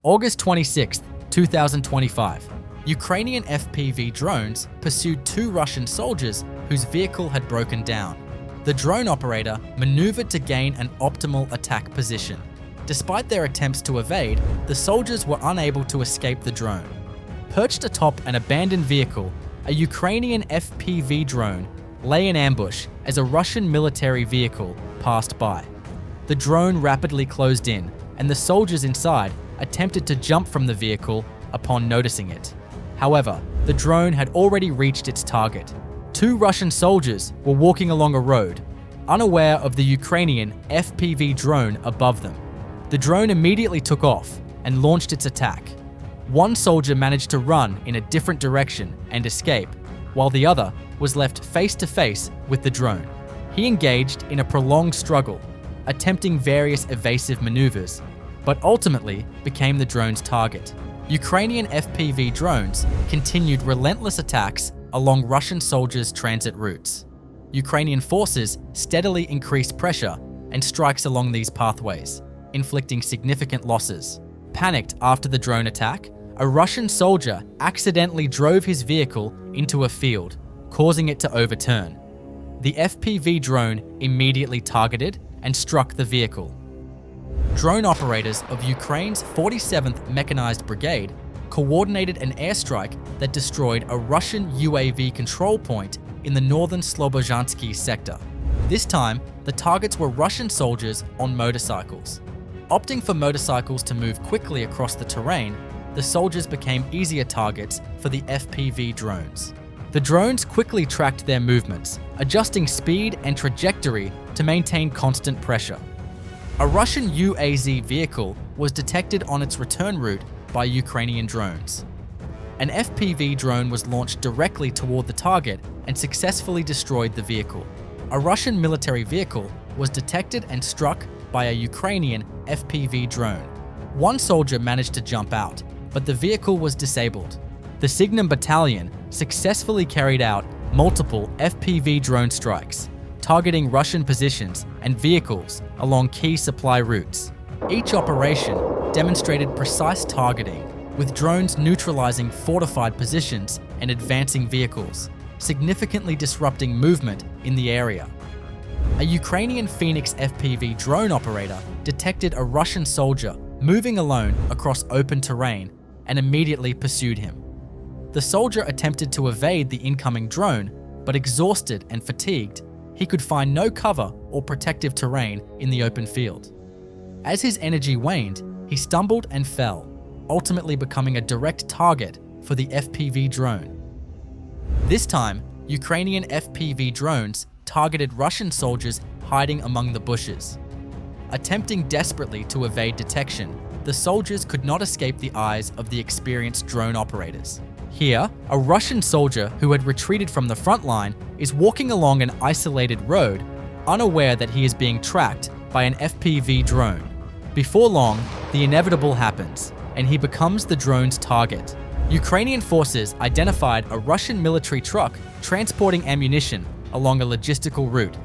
August 26, 2025. Ukrainian FPV drones pursued two Russian soldiers whose vehicle had broken down. The drone operator maneuvered to gain an optimal attack position. Despite their attempts to evade, the soldiers were unable to escape the drone. Perched atop an abandoned vehicle, a Ukrainian FPV drone lay in ambush as a Russian military vehicle passed by. The drone rapidly closed in, and the soldiers inside attempted to jump from the vehicle upon noticing it. However, the drone had already reached its target. Two Russian soldiers were walking along a road, unaware of the Ukrainian FPV drone above them. The drone immediately took off and launched its attack. One soldier managed to run in a different direction and escape, while the other was left face to face with the drone. He engaged in a prolonged struggle, attempting various evasive maneuvers, but ultimately became the drone's target. Ukrainian FPV drones continued relentless attacks along Russian soldiers' transit routes. Ukrainian forces steadily increased pressure and strikes along these pathways, inflicting significant losses. Panicked after the drone attack, a Russian soldier accidentally drove his vehicle into a field, causing it to overturn. The FPV drone immediately targeted and struck the vehicle. Drone operators of Ukraine's 47th Mechanized Brigade coordinated an airstrike that destroyed a Russian UAV control point in the northern Slobozhansky sector. This time, the targets were Russian soldiers on motorcycles. Opting for motorcycles to move quickly across the terrain, the soldiers became easier targets for the FPV drones. The drones quickly tracked their movements, adjusting speed and trajectory to maintain constant pressure. A Russian UAZ vehicle was detected on its return route by Ukrainian drones. An FPV drone was launched directly toward the target and successfully destroyed the vehicle. A Russian military vehicle was detected and struck by a Ukrainian FPV drone. One soldier managed to jump out, but the vehicle was disabled. The Signum Battalion successfully carried out multiple FPV drone strikes, targeting Russian positions and vehicles along key supply routes. Each operation demonstrated precise targeting, with drones neutralizing fortified positions and advancing vehicles, significantly disrupting movement in the area. A Ukrainian Phoenix FPV drone operator detected a Russian soldier moving alone across open terrain and immediately pursued him. The soldier attempted to evade the incoming drone, but exhausted and fatigued, he could find no cover or protective terrain in the open field. As his energy waned, he stumbled and fell, ultimately becoming a direct target for the FPV drone. This time, Ukrainian FPV drones targeted Russian soldiers hiding among the bushes. Attempting desperately to evade detection, the soldiers could not escape the eyes of the experienced drone operators. Here, a Russian soldier who had retreated from the front line is walking along an isolated road, unaware that he is being tracked by an FPV drone. Before long, the inevitable happens, and he becomes the drone's target. Ukrainian forces identified a Russian military truck transporting ammunition along a logistical route.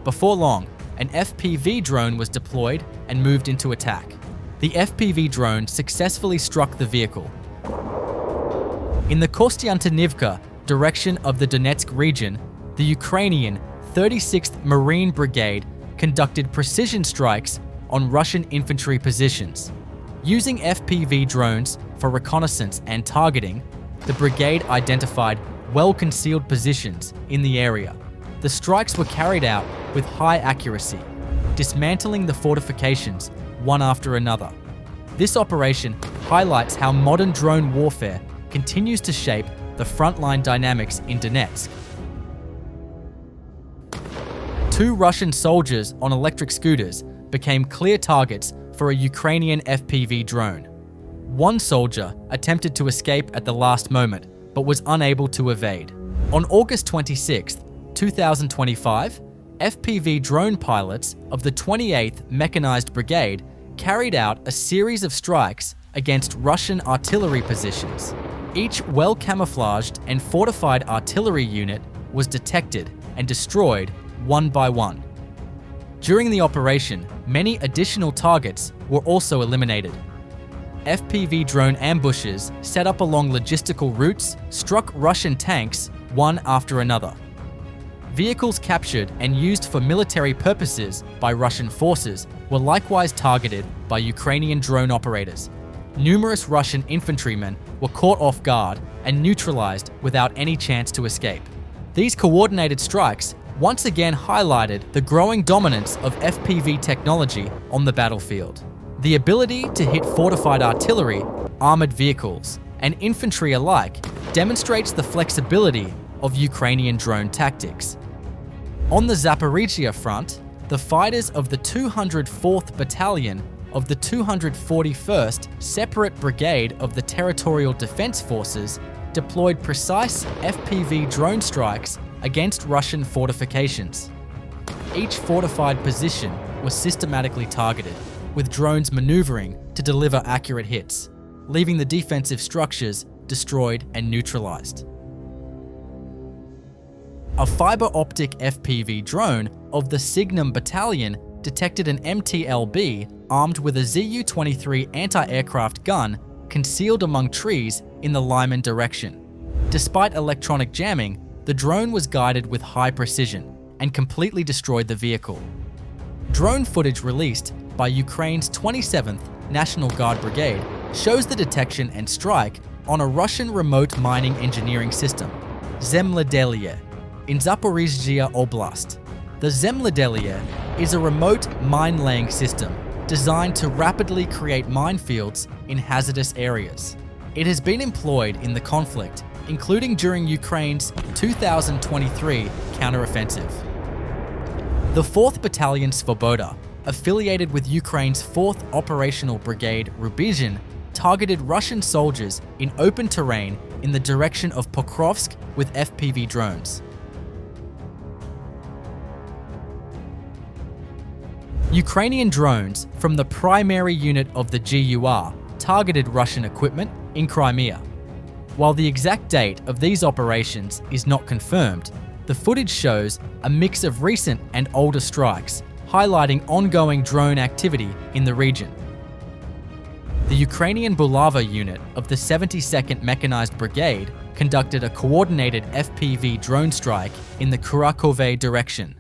Before long, an FPV drone was deployed and moved into attack. The FPV drone successfully struck the vehicle. In the Kostiantynivka direction of the Donetsk region, the Ukrainian 36th Marine Brigade conducted precision strikes on Russian infantry positions. Using FPV drones for reconnaissance and targeting, the brigade identified well-concealed positions in the area. The strikes were carried out with high accuracy, dismantling the fortifications one after another. This operation highlights how modern drone warfare continues to shape the frontline dynamics in Donetsk. Two Russian soldiers on electric scooters became clear targets for a Ukrainian FPV drone. One soldier attempted to escape at the last moment, but was unable to evade. On August 26, 2025, FPV drone pilots of the 28th Mechanized Brigade carried out a series of strikes against Russian artillery positions. Each well-camouflaged and fortified artillery unit was detected and destroyed one by one. During the operation, many additional targets were also eliminated. FPV drone ambushes set up along logistical routes struck Russian tanks one after another. Vehicles captured and used for military purposes by Russian forces were likewise targeted by Ukrainian drone operators. Numerous Russian infantrymen were caught off guard and neutralized without any chance to escape. These coordinated strikes once again highlighted the growing dominance of FPV technology on the battlefield. The ability to hit fortified artillery, armored vehicles, and infantry alike demonstrates the flexibility of Ukrainian drone tactics. On the Zaporizhia front, the fighters of the 204th Battalion of the 241st Separate Brigade of the Territorial Defense Forces deployed precise FPV drone strikes against Russian fortifications. Each fortified position was systematically targeted, with drones maneuvering to deliver accurate hits, leaving the defensive structures destroyed and neutralized. A fiber optic FPV drone of the Signum Battalion detected an MTLB armed with a Zu-23 anti-aircraft gun concealed among trees in the Lyman direction. Despite electronic jamming, the drone was guided with high precision and completely destroyed the vehicle. Drone footage released by Ukraine's 27th National Guard Brigade shows the detection and strike on a Russian remote mining engineering system, Zemlyadelye, in Zaporizhzhia Oblast. The Zemlyadelye is a remote mine-laying system designed to rapidly create minefields in hazardous areas. It has been employed in the conflict, including during Ukraine's 2023 counteroffensive. The 4th Battalion Svoboda, affiliated with Ukraine's 4th Operational Brigade Rubizhin, targeted Russian soldiers in open terrain in the direction of Pokrovsk with FPV drones. Ukrainian drones from the primary unit of the GUR targeted Russian equipment in Crimea. While the exact date of these operations is not confirmed, the footage shows a mix of recent and older strikes, highlighting ongoing drone activity in the region. The Ukrainian Bulava unit of the 72nd Mechanized Brigade conducted a coordinated FPV drone strike in the Kurakove direction.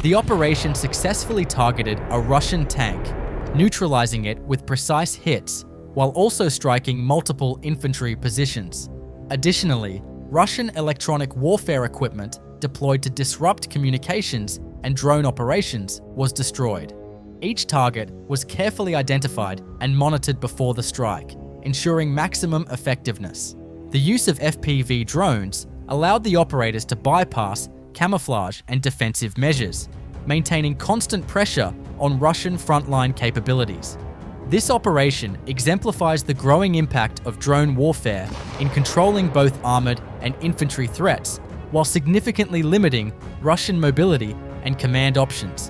The operation successfully targeted a Russian tank, neutralizing it with precise hits, while also striking multiple infantry positions. Additionally, Russian electronic warfare equipment deployed to disrupt communications and drone operations was destroyed. Each target was carefully identified and monitored before the strike, ensuring maximum effectiveness. The use of FPV drones allowed the operators to bypass camouflage and defensive measures, maintaining constant pressure on Russian frontline capabilities. This operation exemplifies the growing impact of drone warfare in controlling both armored and infantry threats, while significantly limiting Russian mobility and command options.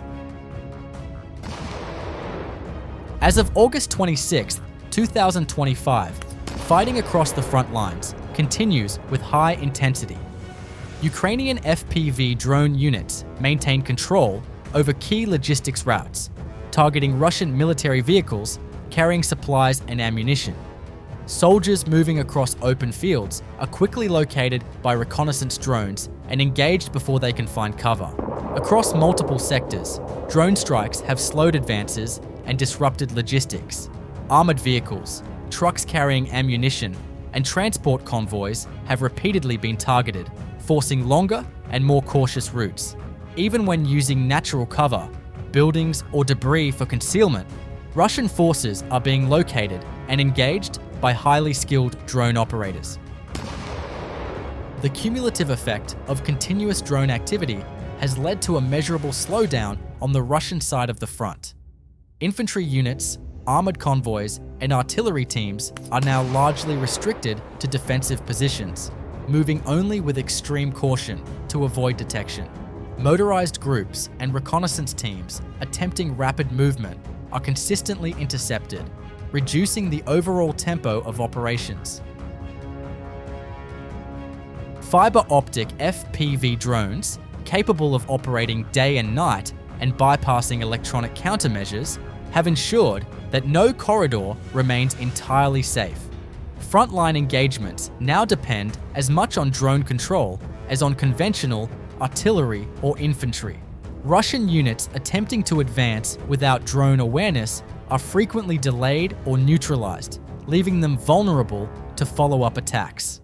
As of August 26, 2025, fighting across the front lines continues with high intensity. Ukrainian FPV drone units maintain control over key logistics routes, targeting Russian military vehicles carrying supplies and ammunition. Soldiers moving across open fields are quickly located by reconnaissance drones and engaged before they can find cover. Across multiple sectors, drone strikes have slowed advances and disrupted logistics. Armored vehicles, trucks carrying ammunition, and transport convoys have repeatedly been targeted, forcing longer and more cautious routes. Even when using natural cover, buildings, or debris for concealment, Russian forces are being located and engaged by highly skilled drone operators. The cumulative effect of continuous drone activity has led to a measurable slowdown on the Russian side of the front. Infantry units, armored convoys, and artillery teams are now largely restricted to defensive positions, moving only with extreme caution to avoid detection. Motorized groups and reconnaissance teams attempting rapid movement are consistently intercepted, reducing the overall tempo of operations. Fiber optic FPV drones, capable of operating day and night and bypassing electronic countermeasures, have ensured that no corridor remains entirely safe. Frontline engagements now depend as much on drone control as on conventional artillery or infantry. Russian units attempting to advance without drone awareness are frequently delayed or neutralized, leaving them vulnerable to follow-up attacks.